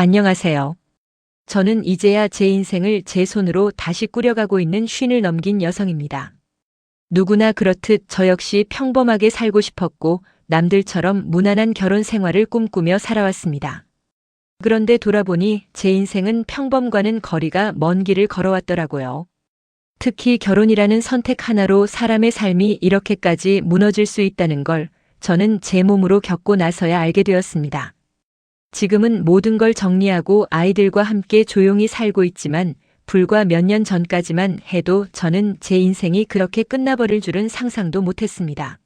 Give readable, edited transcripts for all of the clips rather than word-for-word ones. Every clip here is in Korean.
안녕하세요. 저는 이제야 제 인생을 제 손으로 다시 꾸려가고 있는 쉰을 넘긴 여성입니다. 누구나 그렇듯 저 역시 평범하게 살고 싶었고 남들처럼 무난한 결혼 생활을 꿈꾸며 살아왔습니다. 그런데 돌아보니 제 인생은 평범과는 거리가 먼 길을 걸어왔더라고요. 특히 결혼이라는 선택 하나로 사람의 삶이 이렇게까지 무너질 수 있다는 걸 저는 제 몸으로 겪고 나서야 알게 되었습니다. 지금은 모든 걸 정리하고 아이들과 함께 조용히 살고 있지만 불과 몇 년 전까지만 해도 저는 제 인생이 그렇게 끝나버릴 줄은 상상도 못했습니다.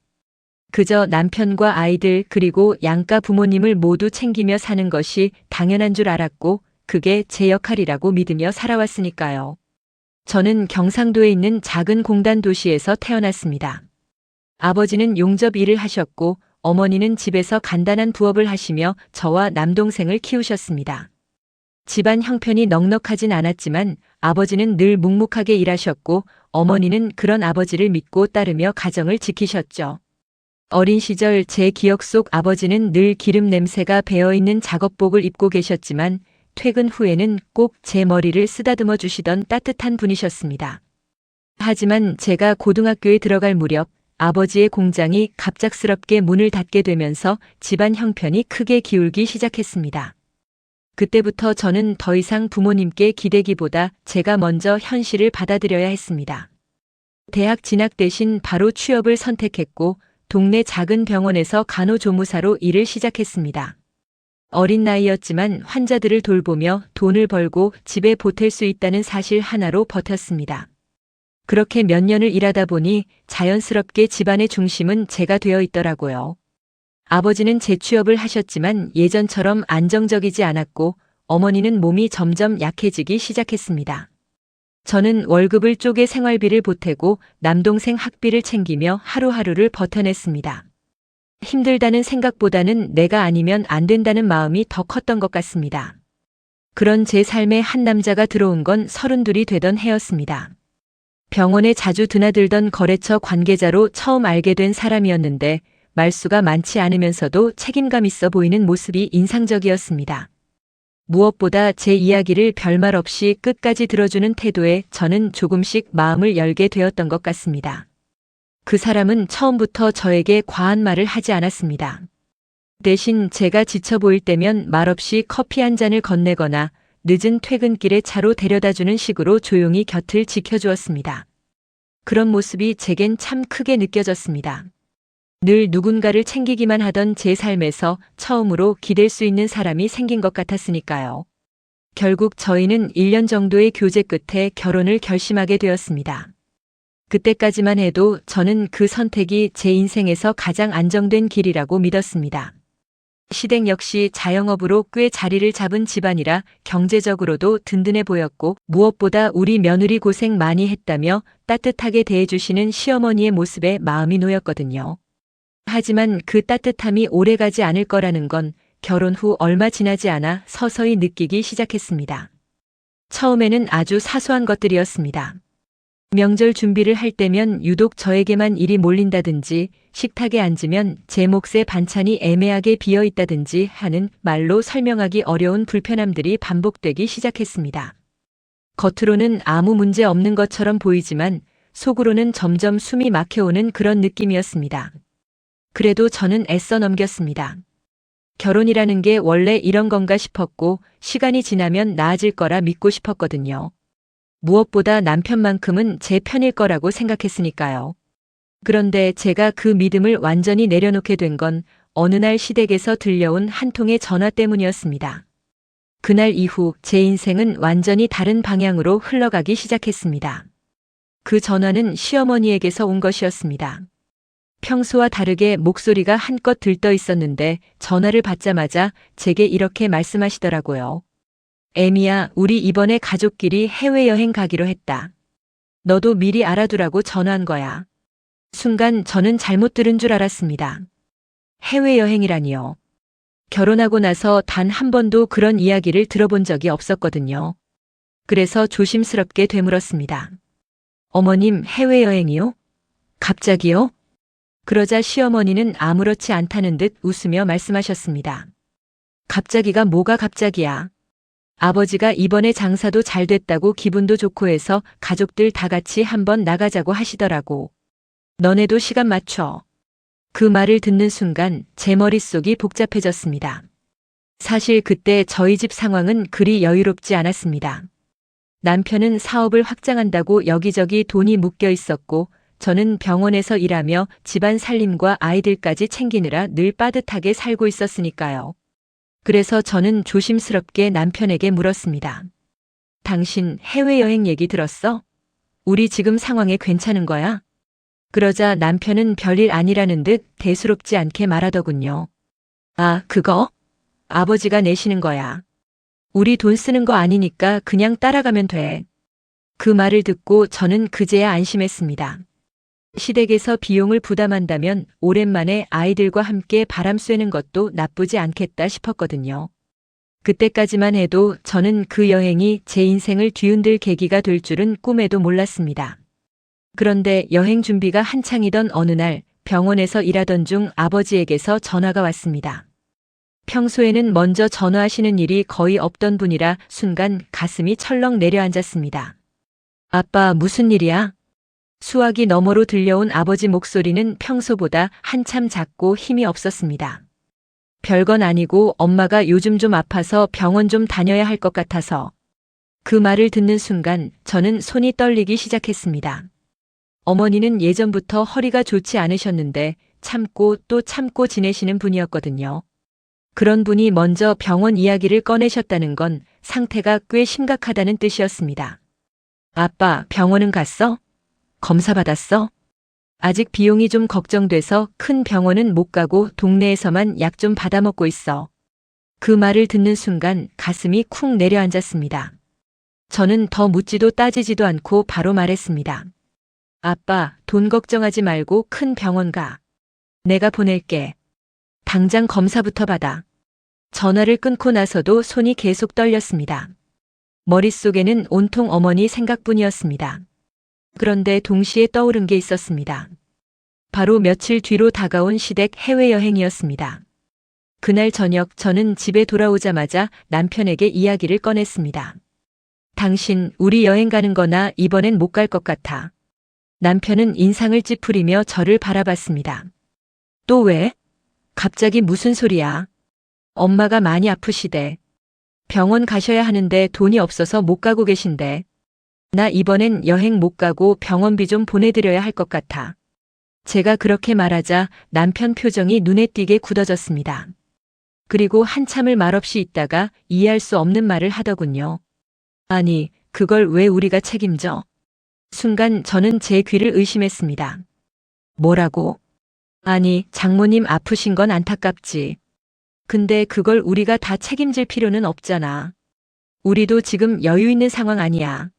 그저 남편과 아이들 그리고 양가 부모님을 모두 챙기며 사는 것이 당연한 줄 알았고 그게 제 역할이라고 믿으며 살아왔으니까요. 저는 경상도에 있는 작은 공단 도시에서 태어났습니다. 아버지는 용접 일을 하셨고 어머니는 집에서 간단한 부업을 하시며 저와 남동생을 키우셨습니다. 집안 형편이 넉넉하진 않았지만 아버지는 늘 묵묵하게 일하셨고 어머니는 그런 아버지를 믿고 따르며 가정을 지키셨죠. 어린 시절 제 기억 속 아버지는 늘 기름 냄새가 배어있는 작업복을 입고 계셨지만 퇴근 후에는 꼭 제 머리를 쓰다듬어 주시던 따뜻한 분이셨습니다. 하지만 제가 고등학교에 들어갈 무렵 아버지의 공장이 갑작스럽게 문을 닫게 되면서 집안 형편이 크게 기울기 시작했습니다. 그때부터 저는 더 이상 부모님께 기대기보다 제가 먼저 현실을 받아들여야 했습니다. 대학 진학 대신 바로 취업을 선택했고 동네 작은 병원에서 간호조무사로 일을 시작했습니다. 어린 나이였지만 환자들을 돌보며 돈을 벌고 집에 보탤 수 있다는 사실 하나로 버텼습니다. 그렇게 몇 년을 일하다 보니 자연스럽게 집안의 중심은 제가 되어 있더라고요. 아버지는 재취업을 하셨지만 예전처럼 안정적이지 않았고 어머니는 몸이 점점 약해지기 시작했습니다. 저는 월급을 쪼개 생활비를 보태고 남동생 학비를 챙기며 하루하루를 버텨냈습니다. 힘들다는 생각보다는 내가 아니면 안 된다는 마음이 더 컸던 것 같습니다. 그런 제 삶에 한 남자가 들어온 건 32이 되던 해였습니다. 병원에 자주 드나들던 거래처 관계자로 처음 알게 된 사람이었는데 말수가 많지 않으면서도 책임감 있어 보이는 모습이 인상적이었습니다. 무엇보다 제 이야기를 별말 없이 끝까지 들어주는 태도에 저는 조금씩 마음을 열게 되었던 것 같습니다. 그 사람은 처음부터 저에게 과한 말을 하지 않았습니다. 대신 제가 지쳐 보일 때면 말없이 커피 한 잔을 건네거나 늦은 퇴근길에 차로 데려다주는 식으로 조용히 곁을 지켜주었습니다. 그런 모습이 제겐 참 크게 느껴졌습니다. 늘 누군가를 챙기기만 하던 제 삶에서 처음으로 기댈 수 있는 사람이 생긴 것 같았으니까요. 결국 저희는 1년 정도의 교제 끝에 결혼을 결심하게 되었습니다. 그때까지만 해도 저는 그 선택이 제 인생에서 가장 안정된 길이라고 믿었습니다. 시댁 역시 자영업으로 꽤 자리를 잡은 집안이라 경제적으로도 든든해 보였고 무엇보다 우리 며느리 고생 많이 했다며 따뜻하게 대해주시는 시어머니의 모습에 마음이 놓였거든요. 하지만 그 따뜻함이 오래가지 않을 거라는 건 결혼 후 얼마 지나지 않아 서서히 느끼기 시작했습니다. 처음에는 아주 사소한 것들이었습니다. 명절 준비를 할 때면 유독 저에게만 일이 몰린다든지 식탁에 앉으면 제 몫의 반찬이 애매하게 비어 있다든지 하는 말로 설명하기 어려운 불편함들이 반복되기 시작했습니다. 겉으로는 아무 문제 없는 것처럼 보이지만 속으로는 점점 숨이 막혀오는 그런 느낌이었습니다. 그래도 저는 애써 넘겼습니다. 결혼이라는 게 원래 이런 건가 싶었고 시간이 지나면 나아질 거라 믿고 싶었거든요. 무엇보다 남편만큼은 제 편일 거라고 생각했으니까요. 그런데 제가 그 믿음을 완전히 내려놓게 된 건 어느 날 시댁에서 들려온 한 통의 전화 때문이었습니다. 그날 이후 제 인생은 완전히 다른 방향으로 흘러가기 시작했습니다. 그 전화는 시어머니에게서 온 것이었습니다. 평소와 다르게 목소리가 한껏 들떠 있었는데 전화를 받자마자 제게 이렇게 말씀하시더라고요. 애미야, 우리 이번에 가족끼리 해외여행 가기로 했다. 너도 미리 알아두라고 전화한 거야. 순간 저는 잘못 들은 줄 알았습니다. 해외여행이라니요. 결혼하고 나서 단 한 번도 그런 이야기를 들어본 적이 없었거든요. 그래서 조심스럽게 되물었습니다. 어머님, 해외여행이요? 갑자기요? 그러자 시어머니는 아무렇지 않다는 듯 웃으며 말씀하셨습니다. 갑자기가 뭐가 갑자기야. 아버지가 이번에 장사도 잘 됐다고 기분도 좋고 해서 가족들 다 같이 한번 나가자고 하시더라고. 너네도 시간 맞춰. 그 말을 듣는 순간 제 머릿속이 복잡해졌습니다. 사실 그때 저희 집 상황은 그리 여유롭지 않았습니다. 남편은 사업을 확장한다고 여기저기 돈이 묶여 있었고 저는 병원에서 일하며 집안 살림과 아이들까지 챙기느라 늘 빠듯하게 살고 있었으니까요. 그래서 저는 조심스럽게 남편에게 물었습니다. 당신 해외여행 얘기 들었어? 우리 지금 상황에 괜찮은 거야? 그러자 남편은 별일 아니라는 듯 대수롭지 않게 말하더군요. 아, 그거? 아버지가 내시는 거야. 우리 돈 쓰는 거 아니니까 그냥 따라가면 돼. 그 말을 듣고 저는 그제야 안심했습니다. 시댁에서 비용을 부담한다면 오랜만에 아이들과 함께 바람 쐬는 것도 나쁘지 않겠다 싶었거든요. 그때까지만 해도 저는 그 여행이 제 인생을 뒤흔들 계기가 될 줄은 꿈에도 몰랐습니다. 그런데 여행 준비가 한창이던 어느 날 병원에서 일하던 중 아버지에게서 전화가 왔습니다. 평소에는 먼저 전화하시는 일이 거의 없던 분이라 순간 가슴이 철렁 내려앉았습니다. 아빠, 무슨 일이야? 수화기 너머로 들려온 아버지 목소리는 평소보다 한참 작고 힘이 없었습니다. 별건 아니고 엄마가 요즘 좀 아파서 병원 좀 다녀야 할 것 같아서. 그 말을 듣는 순간 저는 손이 떨리기 시작했습니다. 어머니는 예전부터 허리가 좋지 않으셨는데 참고 또 참고 지내시는 분이었거든요. 그런 분이 먼저 병원 이야기를 꺼내셨다는 건 상태가 꽤 심각하다는 뜻이었습니다. 아빠, 병원은 갔어? 검사 받았어? 아직 비용이 좀 걱정돼서 큰 병원은 못 가고 동네에서만 약 좀 받아먹고 있어. 그 말을 듣는 순간 가슴이 쿵 내려앉았습니다. 저는 더 묻지도 따지지도 않고 바로 말했습니다. 아빠, 돈 걱정하지 말고 큰 병원 가. 내가 보낼게. 당장 검사부터 받아. 전화를 끊고 나서도 손이 계속 떨렸습니다. 머릿속에는 온통 어머니 생각뿐이었습니다. 그런데 동시에 떠오른 게 있었습니다. 바로 며칠 뒤로 다가온 시댁 해외여행이었습니다. 그날 저녁 저는 집에 돌아오자마자 남편에게 이야기를 꺼냈습니다. 당신, 우리 여행 가는 거나 이번엔 못 갈 것 같아. 남편은 인상을 찌푸리며 저를 바라봤습니다. 또 왜? 갑자기 무슨 소리야? 엄마가 많이 아프시대. 병원 가셔야 하는데 돈이 없어서 못 가고 계신데. 나 이번엔 여행 못 가고 병원비 좀 보내드려야 할 것 같아. 제가 그렇게 말하자 남편 표정이 눈에 띄게 굳어졌습니다. 그리고 한참을 말없이 있다가 이해할 수 없는 말을 하더군요. 아니, 그걸 왜 우리가 책임져? 순간 저는 제 귀를 의심했습니다. 뭐라고? 아니, 장모님 아프신 건 안타깝지. 근데 그걸 우리가 다 책임질 필요는 없잖아. 우리도 지금 여유 있는 상황 아니야.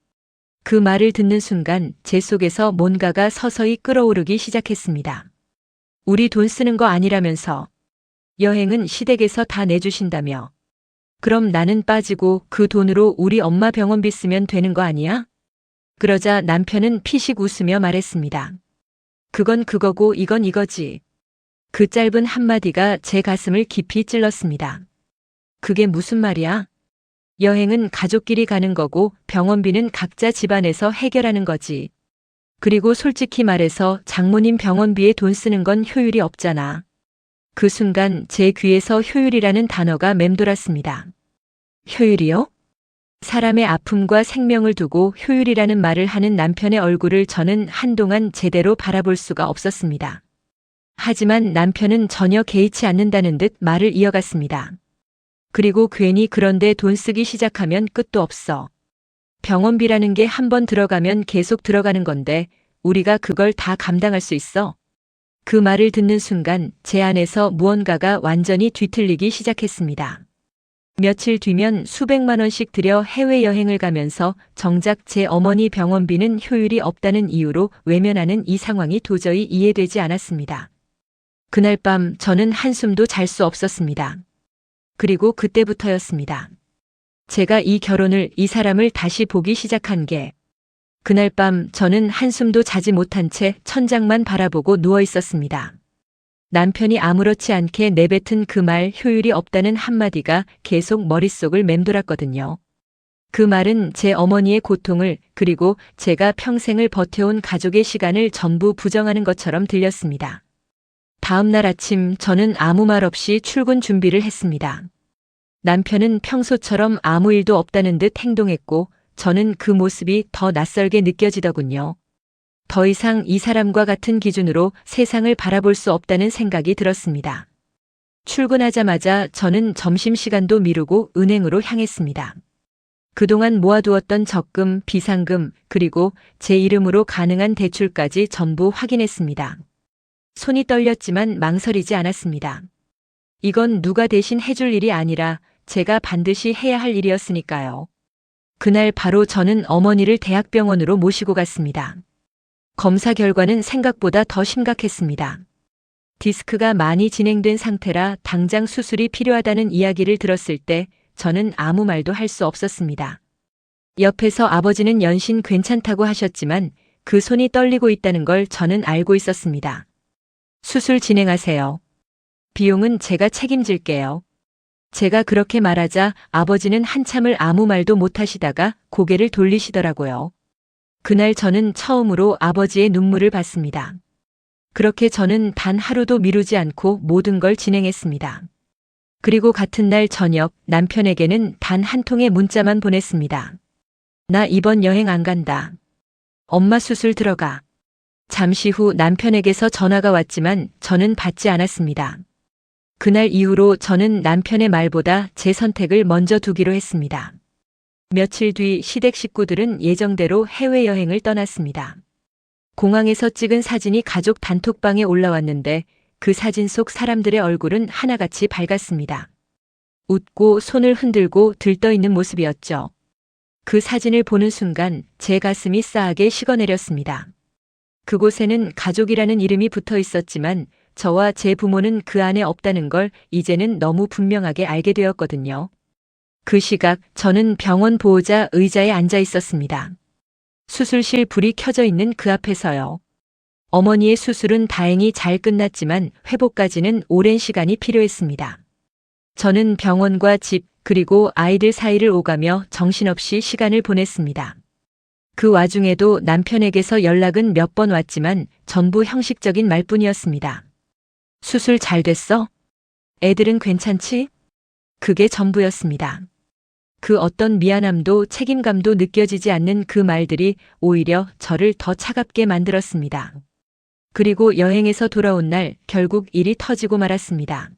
그 말을 듣는 순간 제 속에서 뭔가가 서서히 끓어오르기 시작했습니다. 우리 돈 쓰는 거 아니라면서. 여행은 시댁에서 다 내주신다며. 그럼 나는 빠지고 그 돈으로 우리 엄마 병원비 쓰면 되는 거 아니야? 그러자 남편은 피식 웃으며 말했습니다. 그건 그거고 이건 이거지. 그 짧은 한마디가 제 가슴을 깊이 찔렀습니다. 그게 무슨 말이야? 여행은 가족끼리 가는 거고 병원비는 각자 집안에서 해결하는 거지. 그리고 솔직히 말해서 장모님 병원비에 돈 쓰는 건 효율이 없잖아. 그 순간 제 귀에서 효율이라는 단어가 맴돌았습니다. 효율이요? 사람의 아픔과 생명을 두고 효율이라는 말을 하는 남편의 얼굴을 저는 한동안 제대로 바라볼 수가 없었습니다. 하지만 남편은 전혀 개의치 않는다는 듯 말을 이어갔습니다. 그리고 괜히 그런데 돈 쓰기 시작하면 끝도 없어. 병원비라는 게 한 번 들어가면 계속 들어가는 건데 우리가 그걸 다 감당할 수 있어? 그 말을 듣는 순간 제 안에서 무언가가 완전히 뒤틀리기 시작했습니다. 며칠 뒤면 수백만 원씩 들여 해외여행을 가면서 정작 제 어머니 병원비는 효율이 없다는 이유로 외면하는 이 상황이 도저히 이해되지 않았습니다. 그날 밤 저는 한숨도 잘 수 없었습니다. 그리고 그때부터였습니다. 제가 이 결혼을, 이 사람을 다시 보기 시작한 게. 그날 밤 저는 한숨도 자지 못한 채 천장만 바라보고 누워 있었습니다. 남편이 아무렇지 않게 내뱉은 그 말 효율이 없다는 한마디가 계속 머릿속을 맴돌았거든요. 그 말은 제 어머니의 고통을 그리고 제가 평생을 버텨온 가족의 시간을 전부 부정하는 것처럼 들렸습니다. 다음 날 아침 저는 아무 말 없이 출근 준비를 했습니다. 남편은 평소처럼 아무 일도 없다는 듯 행동했고 저는 그 모습이 더 낯설게 느껴지더군요. 더 이상 이 사람과 같은 기준으로 세상을 바라볼 수 없다는 생각이 들었습니다. 출근하자마자 저는 점심시간도 미루고 은행으로 향했습니다. 그동안 모아두었던 적금, 비상금, 그리고 제 이름으로 가능한 대출까지 전부 확인했습니다. 손이 떨렸지만 망설이지 않았습니다. 이건 누가 대신 해줄 일이 아니라 제가 반드시 해야 할 일이었으니까요. 그날 바로 저는 어머니를 대학병원으로 모시고 갔습니다. 검사 결과는 생각보다 더 심각했습니다. 디스크가 많이 진행된 상태라 당장 수술이 필요하다는 이야기를 들었을 때 저는 아무 말도 할 수 없었습니다. 옆에서 아버지는 연신 괜찮다고 하셨지만 그 손이 떨리고 있다는 걸 저는 알고 있었습니다. 수술 진행하세요. 비용은 제가 책임질게요. 제가 그렇게 말하자 아버지는 한참을 아무 말도 못 하시다가 고개를 돌리시더라고요. 그날 저는 처음으로 아버지의 눈물을 봤습니다. 그렇게 저는 단 하루도 미루지 않고 모든 걸 진행했습니다. 그리고 같은 날 저녁 남편에게는 단 한 통의 문자만 보냈습니다. 나 이번 여행 안 간다. 엄마 수술 들어가. 잠시 후 남편에게서 전화가 왔지만 저는 받지 않았습니다. 그날 이후로 저는 남편의 말보다 제 선택을 먼저 두기로 했습니다. 며칠 뒤 시댁 식구들은 예정대로 해외여행을 떠났습니다. 공항에서 찍은 사진이 가족 단톡방에 올라왔는데 그 사진 속 사람들의 얼굴은 하나같이 밝았습니다. 웃고 손을 흔들고 들떠있는 모습이었죠. 그 사진을 보는 순간 제 가슴이 싸하게 식어내렸습니다. 그곳에는 가족이라는 이름이 붙어 있었지만 저와 제 부모는 그 안에 없다는 걸 이제는 너무 분명하게 알게 되었거든요. 그 시각 저는 병원 보호자 의자에 앉아 있었습니다. 수술실 불이 켜져 있는 그 앞에서요. 어머니의 수술은 다행히 잘 끝났지만 회복까지는 오랜 시간이 필요했습니다. 저는 병원과 집 그리고 아이들 사이를 오가며 정신없이 시간을 보냈습니다. 그 와중에도 남편에게서 연락은 몇 번 왔지만 전부 형식적인 말뿐이었습니다. 수술 잘 됐어? 애들은 괜찮지? 그게 전부였습니다. 그 어떤 미안함도 책임감도 느껴지지 않는 그 말들이 오히려 저를 더 차갑게 만들었습니다. 그리고 여행에서 돌아온 날 결국 일이 터지고 말았습니다.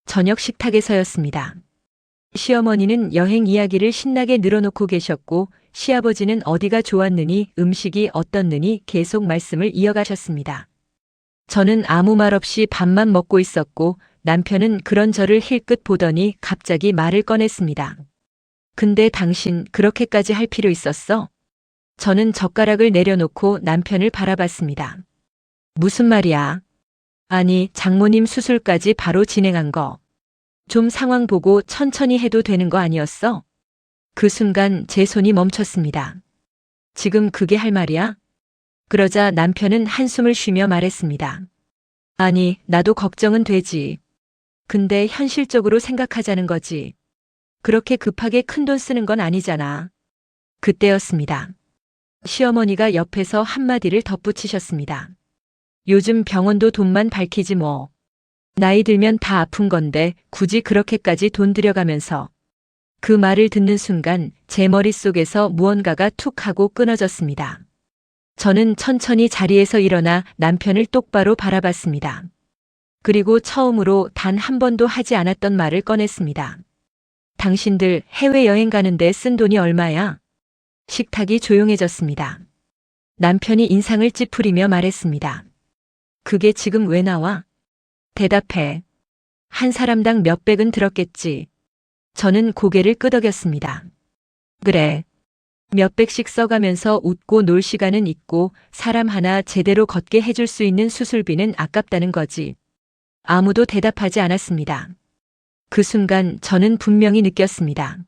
저녁 식탁에서였습니다. 시어머니는 여행 이야기를 신나게 늘어놓고 계셨고 시아버지는 어디가 좋았느니 음식이 어떻느니 계속 말씀을 이어가셨습니다. 저는 아무 말 없이 밥만 먹고 있었고 남편은 그런 저를 힐끗 보더니 갑자기 말을 꺼냈습니다. 근데 당신 그렇게까지 할 필요 있었어? 저는 젓가락을 내려놓고 남편을 바라봤습니다. 무슨 말이야? 아니, 장모님 수술까지 바로 진행한 거. 좀 상황 보고 천천히 해도 되는 거 아니었어? 그 순간 제 손이 멈췄습니다. 지금 그게 할 말이야? 그러자 남편은 한숨을 쉬며 말했습니다. 아니, 나도 걱정은 되지. 근데 현실적으로 생각하자는 거지. 그렇게 급하게 큰돈 쓰는 건 아니잖아. 그때였습니다. 시어머니가 옆에서 한마디를 덧붙이셨습니다. 요즘 병원도 돈만 밝히지 뭐. 나이 들면 다 아픈 건데 굳이 그렇게까지 돈 들여가면서. 그 말을 듣는 순간 제 머릿속에서 무언가가 툭 하고 끊어졌습니다. 저는 천천히 자리에서 일어나 남편을 똑바로 바라봤습니다. 그리고 처음으로 단 한 번도 하지 않았던 말을 꺼냈습니다. 당신들 해외여행 가는데 쓴 돈이 얼마야? 식탁이 조용해졌습니다. 남편이 인상을 찌푸리며 말했습니다. 그게 지금 왜 나와? 대답해. 한 사람당 몇백은 들었겠지. 저는 고개를 끄덕였습니다. 그래. 몇백씩 써가면서 웃고 놀 시간은 있고 사람 하나 제대로 걷게 해줄 수 있는 수술비는 아깝다는 거지. 아무도 대답하지 않았습니다. 그 순간 저는 분명히 느꼈습니다.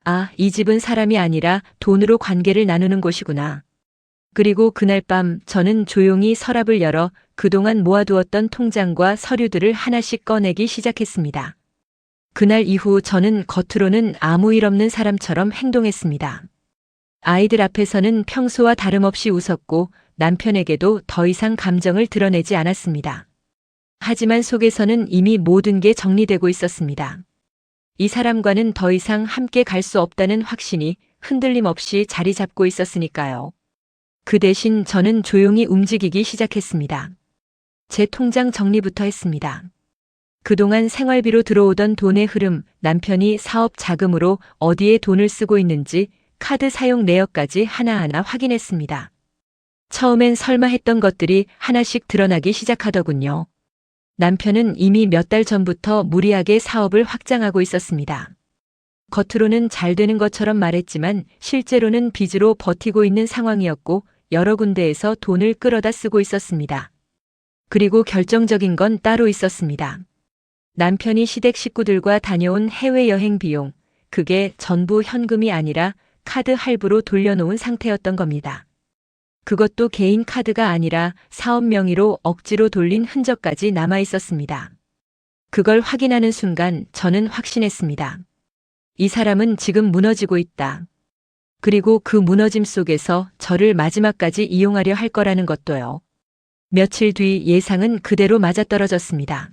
아, 이 집은 사람이 아니라 돈으로 관계를 나누는 곳이구나. 그리고 그날 밤 저는 조용히 서랍을 열어 그동안 모아두었던 통장과 서류들을 하나씩 꺼내기 시작했습니다. 그날 이후 저는 겉으로는 아무 일 없는 사람처럼 행동했습니다. 아이들 앞에서는 평소와 다름없이 웃었고 남편에게도 더 이상 감정을 드러내지 않았습니다. 하지만 속에서는 이미 모든 게 정리되고 있었습니다. 이 사람과는 더 이상 함께 갈 수 없다는 확신이 흔들림 없이 자리 잡고 있었으니까요. 그 대신 저는 조용히 움직이기 시작했습니다. 제 통장 정리부터 했습니다. 그동안 생활비로 들어오던 돈의 흐름, 남편이 사업 자금으로 어디에 돈을 쓰고 있는지, 카드 사용 내역까지 하나하나 확인했습니다. 처음엔 설마 했던 것들이 하나씩 드러나기 시작하더군요. 남편은 이미 몇 달 전부터 무리하게 사업을 확장하고 있었습니다. 겉으로는 잘 되는 것처럼 말했지만 실제로는 빚으로 버티고 있는 상황이었고 여러 군데에서 돈을 끌어다 쓰고 있었습니다. 그리고 결정적인 건 따로 있었습니다. 남편이 시댁 식구들과 다녀온 해외여행 비용, 그게 전부 현금이 아니라 카드 할부로 돌려놓은 상태였던 겁니다. 그것도 개인 카드가 아니라 사업 명의로 억지로 돌린 흔적까지 남아 있었습니다. 그걸 확인하는 순간 저는 확신했습니다. 이 사람은 지금 무너지고 있다. 그리고 그 무너짐 속에서 저를 마지막까지 이용하려 할 거라는 것도요. 며칠 뒤 예상은 그대로 맞아떨어졌습니다.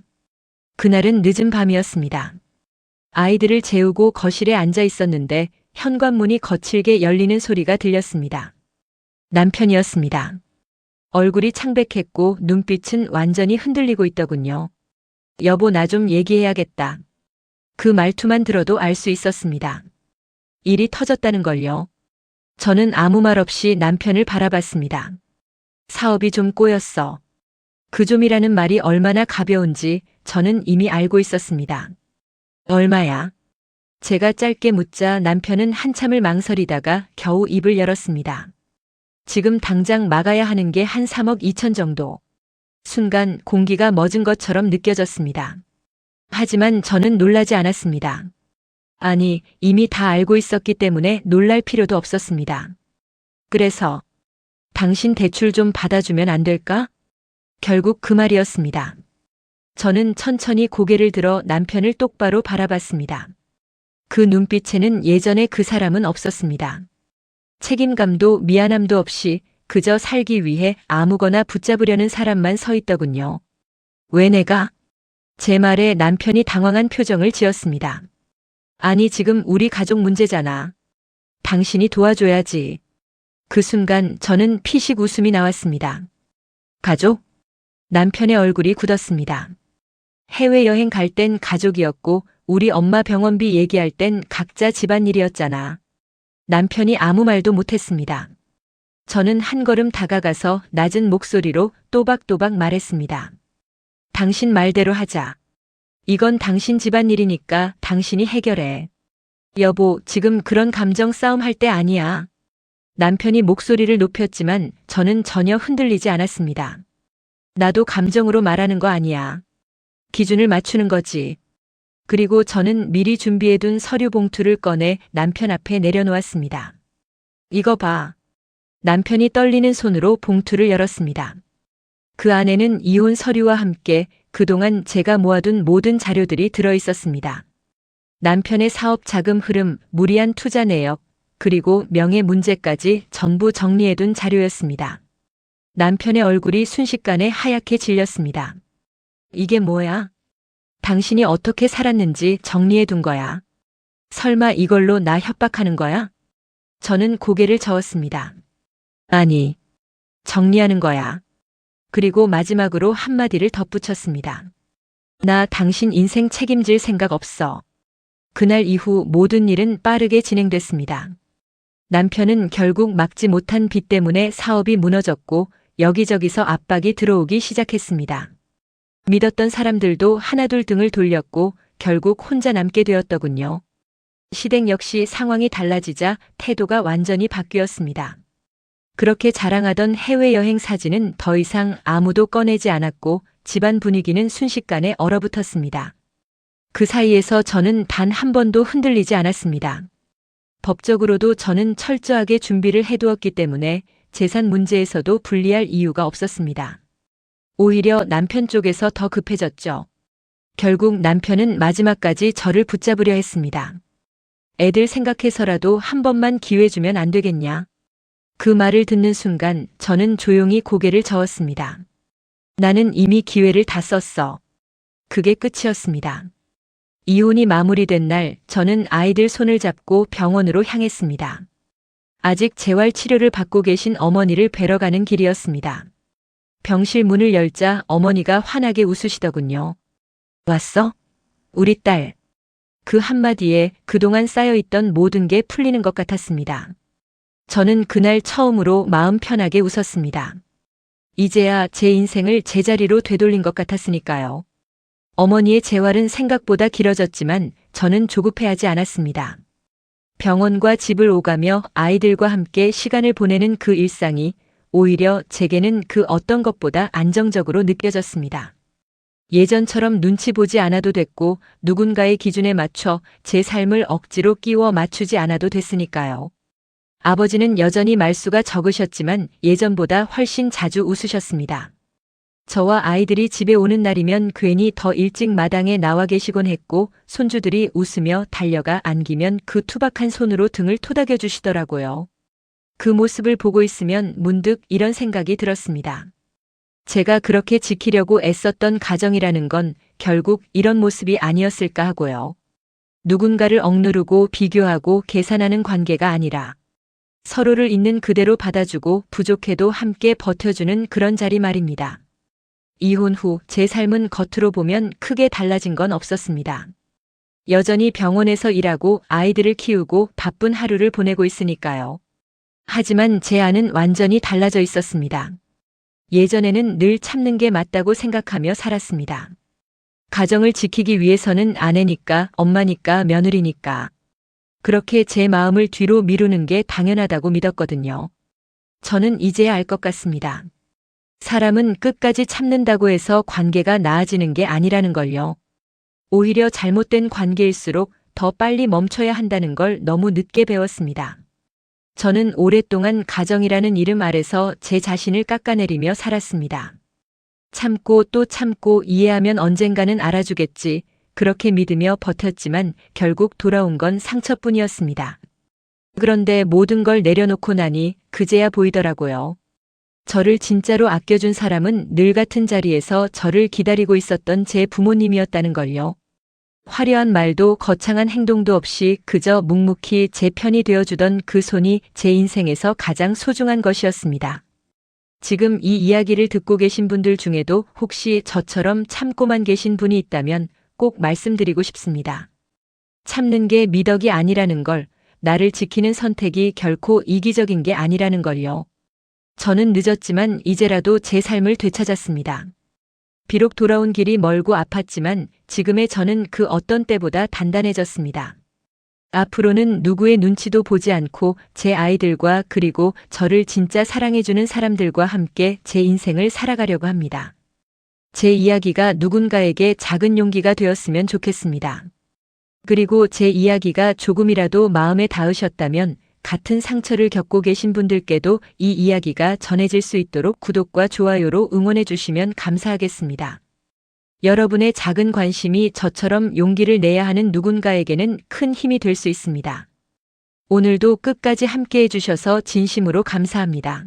그날은 늦은 밤이었습니다. 아이들을 재우고 거실에 앉아 있었는데 현관문이 거칠게 열리는 소리가 들렸습니다. 남편이었습니다. 얼굴이 창백했고 눈빛은 완전히 흔들리고 있더군요. 여보, 나 좀 얘기해야겠다. 그 말투만 들어도 알 수 있었습니다. 일이 터졌다는 걸요. 저는 아무 말 없이 남편을 바라봤습니다. 사업이 좀 꼬였어. 그 좀이라는 말이 얼마나 가벼운지 저는 이미 알고 있었습니다. 얼마야? 제가 짧게 묻자 남편은 한참을 망설이다가 겨우 입을 열었습니다. 지금 당장 막아야 하는 게 한 3억 2천 정도. 순간 공기가 멎은 것처럼 느껴졌습니다. 하지만 저는 놀라지 않았습니다. 아니, 이미 다 알고 있었기 때문에 놀랄 필요도 없었습니다. 그래서 당신 대출 좀 받아주면 안 될까? 결국 그 말이었습니다. 저는 천천히 고개를 들어 남편을 똑바로 바라봤습니다. 그 눈빛에는 예전의 그 사람은 없었습니다. 책임감도 미안함도 없이 그저 살기 위해 아무거나 붙잡으려는 사람만 서 있더군요. 왜 내가? 제 말에 남편이 당황한 표정을 지었습니다. 아니, 지금 우리 가족 문제잖아. 당신이 도와줘야지. 그 순간 저는 피식 웃음이 나왔습니다. 가족? 남편의 얼굴이 굳었습니다. 해외여행 갈 땐 가족이었고 우리 엄마 병원비 얘기할 땐 각자 집안일이었잖아. 남편이 아무 말도 못했습니다. 저는 한 걸음 다가가서 낮은 목소리로 또박또박 말했습니다. 당신 말대로 하자. 이건 당신 집안일이니까 당신이 해결해. 여보, 지금 그런 감정 싸움 할 때 아니야. 남편이 목소리를 높였지만 저는 전혀 흔들리지 않았습니다. 나도 감정으로 말하는 거 아니야. 기준을 맞추는 거지. 그리고 저는 미리 준비해둔 서류 봉투를 꺼내 남편 앞에 내려놓았습니다. 이거 봐. 남편이 떨리는 손으로 봉투를 열었습니다. 그 안에는 이혼 서류와 함께 그동안 제가 모아둔 모든 자료들이 들어있었습니다. 남편의 사업 자금 흐름, 무리한 투자 내역, 그리고 명예 문제까지 전부 정리해둔 자료였습니다. 남편의 얼굴이 순식간에 하얗게 질렸습니다. 이게 뭐야? 당신이 어떻게 살았는지 정리해둔 거야. 설마 이걸로 나 협박하는 거야? 저는 고개를 저었습니다. 아니, 정리하는 거야. 그리고 마지막으로 한마디를 덧붙였습니다. 나 당신 인생 책임질 생각 없어. 그날 이후 모든 일은 빠르게 진행됐습니다. 남편은 결국 막지 못한 빚 때문에 사업이 무너졌고 여기저기서 압박이 들어오기 시작했습니다. 믿었던 사람들도 하나둘 등을 돌렸고 결국 혼자 남게 되었더군요. 시댁 역시 상황이 달라지자 태도가 완전히 바뀌었습니다. 그렇게 자랑하던 해외여행 사진은 더 이상 아무도 꺼내지 않았고 집안 분위기는 순식간에 얼어붙었습니다. 그 사이에서 저는 단 한 번도 흔들리지 않았습니다. 법적으로도 저는 철저하게 준비를 해두었기 때문에 재산 문제에서도 불리할 이유가 없었습니다. 오히려 남편 쪽에서 더 급해졌죠. 결국 남편은 마지막까지 저를 붙잡으려 했습니다. 애들 생각해서라도 한 번만 기회 주면 안 되겠냐? 그 말을 듣는 순간 저는 조용히 고개를 저었습니다. 나는 이미 기회를 다 썼어. 그게 끝이었습니다. 이혼이 마무리된 날 저는 아이들 손을 잡고 병원으로 향했습니다. 아직 재활 치료를 받고 계신 어머니를 뵈러 가는 길이었습니다. 병실 문을 열자 어머니가 환하게 웃으시더군요. 왔어? 우리 딸. 그 한마디에 그동안 쌓여있던 모든 게 풀리는 것 같았습니다. 저는 그날 처음으로 마음 편하게 웃었습니다. 이제야 제 인생을 제자리로 되돌린 것 같았으니까요. 어머니의 재활은 생각보다 길어졌지만 저는 조급해하지 않았습니다. 병원과 집을 오가며 아이들과 함께 시간을 보내는 그 일상이 오히려 제게는 그 어떤 것보다 안정적으로 느껴졌습니다. 예전처럼 눈치 보지 않아도 됐고 누군가의 기준에 맞춰 제 삶을 억지로 끼워 맞추지 않아도 됐으니까요. 아버지는 여전히 말수가 적으셨지만 예전보다 훨씬 자주 웃으셨습니다. 저와 아이들이 집에 오는 날이면 괜히 더 일찍 마당에 나와 계시곤 했고 손주들이 웃으며 달려가 안기면 그 투박한 손으로 등을 토닥여 주시더라고요. 그 모습을 보고 있으면 문득 이런 생각이 들었습니다. 제가 그렇게 지키려고 애썼던 가정이라는 건 결국 이런 모습이 아니었을까 하고요. 누군가를 억누르고 비교하고 계산하는 관계가 아니라 서로를 있는 그대로 받아주고 부족해도 함께 버텨주는 그런 자리 말입니다. 이혼 후 제 삶은 겉으로 보면 크게 달라진 건 없었습니다. 여전히 병원에서 일하고 아이들을 키우고 바쁜 하루를 보내고 있으니까요. 하지만 제 안은 완전히 달라져 있었습니다. 예전에는 늘 참는 게 맞다고 생각하며 살았습니다. 가정을 지키기 위해서는 아내니까, 엄마니까, 며느리니까. 그렇게 제 마음을 뒤로 미루는 게 당연하다고 믿었거든요. 저는 이제야 알 것 같습니다. 사람은 끝까지 참는다고 해서 관계가 나아지는 게 아니라는 걸요. 오히려 잘못된 관계일수록 더 빨리 멈춰야 한다는 걸 너무 늦게 배웠습니다. 저는 오랫동안 가정이라는 이름 아래서 제 자신을 깎아내리며 살았습니다. 참고 또 참고 이해하면 언젠가는 알아주겠지. 그렇게 믿으며 버텼지만 결국 돌아온 건 상처뿐이었습니다. 그런데 모든 걸 내려놓고 나니 그제야 보이더라고요. 저를 진짜로 아껴준 사람은 늘 같은 자리에서 저를 기다리고 있었던 제 부모님이었다는 걸요. 화려한 말도 거창한 행동도 없이 그저 묵묵히 제 편이 되어주던 그 손이 제 인생에서 가장 소중한 것이었습니다. 지금 이 이야기를 듣고 계신 분들 중에도 혹시 저처럼 참고만 계신 분이 있다면 꼭 말씀드리고 싶습니다. 참는 게 미덕이 아니라는 걸, 나를 지키는 선택이 결코 이기적인 게 아니라는 걸요. 저는 늦었지만 이제라도 제 삶을 되찾았습니다. 비록 돌아온 길이 멀고 아팠지만 지금의 저는 그 어떤 때보다 단단해졌습니다. 앞으로는 누구의 눈치도 보지 않고 제 아이들과 그리고 저를 진짜 사랑해주는 사람들과 함께 제 인생을 살아가려고 합니다. 제 이야기가 누군가에게 작은 용기가 되었으면 좋겠습니다. 그리고 제 이야기가 조금이라도 마음에 닿으셨다면 같은 상처를 겪고 계신 분들께도 이 이야기가 전해질 수 있도록 구독과 좋아요로 응원해 주시면 감사하겠습니다. 여러분의 작은 관심이 저처럼 용기를 내야 하는 누군가에게는 큰 힘이 될 수 있습니다. 오늘도 끝까지 함께 해주셔서 진심으로 감사합니다.